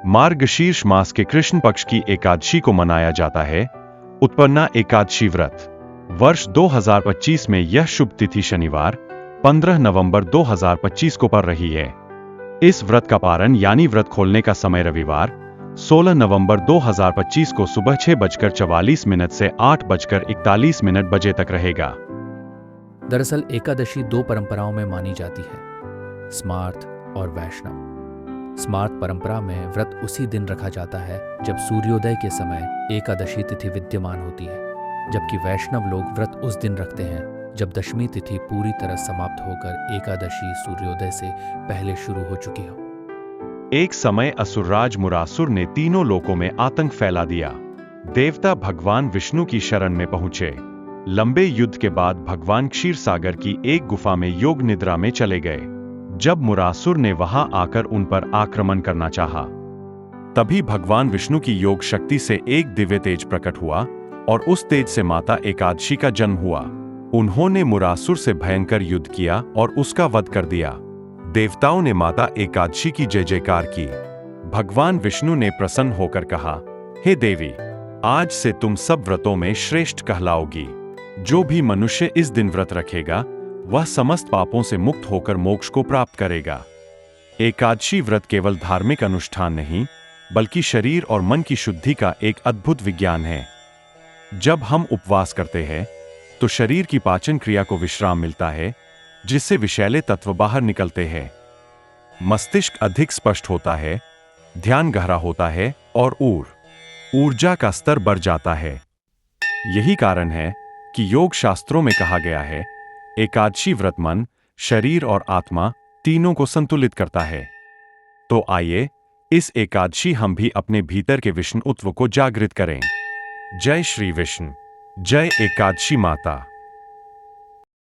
मार्गशीर्ष मास के कृष्ण पक्ष की एकादशी को मनाया जाता है उत्पन्ना एकादशी व्रत। वर्ष 2025 में यह शुभ तिथि शनिवार 15 नवंबर 2025 को पड़ रही है। इस व्रत का पारण यानी व्रत खोलने का समय रविवार 16 नवंबर 2025 को सुबह 6:44 से 8:41 बजे तक रहेगा। दरअसल एकादशी दो परंपराओं में मानी जाती है, स्मार्त और वैष्णव। स्मार्त परंपरा में व्रत उसी दिन रखा जाता है जब सूर्योदय के समय एकादशी तिथि विद्यमान होती है, जबकि वैष्णव लोग व्रत उस दिन रखते हैं जब दशमी तिथि पूरी तरह समाप्त होकर एकादशी सूर्योदय से पहले शुरू हो चुकी हो। एक समय असुरराज मुरासुर ने तीनों लोकों में आतंक फैला दिया। देवता भगवान विष्णु की शरण में पहुंचे। लंबे युद्ध के बाद भगवान क्षीरसागर की एक गुफा में योग निद्रा में चले गए। जब मुरासुर ने वहां आकर उन पर आक्रमण करना चाहा, तभी भगवान विष्णु की योग शक्ति से एक दिव्य तेज प्रकट हुआ और उस तेज से माता एकादशी का जन्म हुआ। उन्होंने मुरासुर से भयंकर युद्ध किया और उसका वध कर दिया। देवताओं ने माता एकादशी की जय जयकार की। भगवान विष्णु ने प्रसन्न होकर कहा, हे देवी, आज से तुम सब व्रतों में श्रेष्ठ कहलाओगी। जो भी मनुष्य इस दिन व्रत रखेगा वह समस्त पापों से मुक्त होकर मोक्ष को प्राप्त करेगा। एकादशी व्रत केवल धार्मिक अनुष्ठान नहीं, बल्कि शरीर और मन की शुद्धि का एक अद्भुत विज्ञान है। जब हम उपवास करते हैं तो शरीर की पाचन क्रिया को विश्राम मिलता है, जिससे विषैले तत्व बाहर निकलते हैं। मस्तिष्क अधिक स्पष्ट होता है, ध्यान गहरा होता है और ऊर्जा का स्तर बढ़ जाता है। यही कारण है कि योग शास्त्रों में कहा गया है, एकादशी व्रत मन, शरीर और आत्मा तीनों को संतुलित करता है। तो आइए इस एकादशी हम भी अपने भीतर के विष्णुत्व को जागृत करें। जय श्री विष्णु, जय एकादशी माता।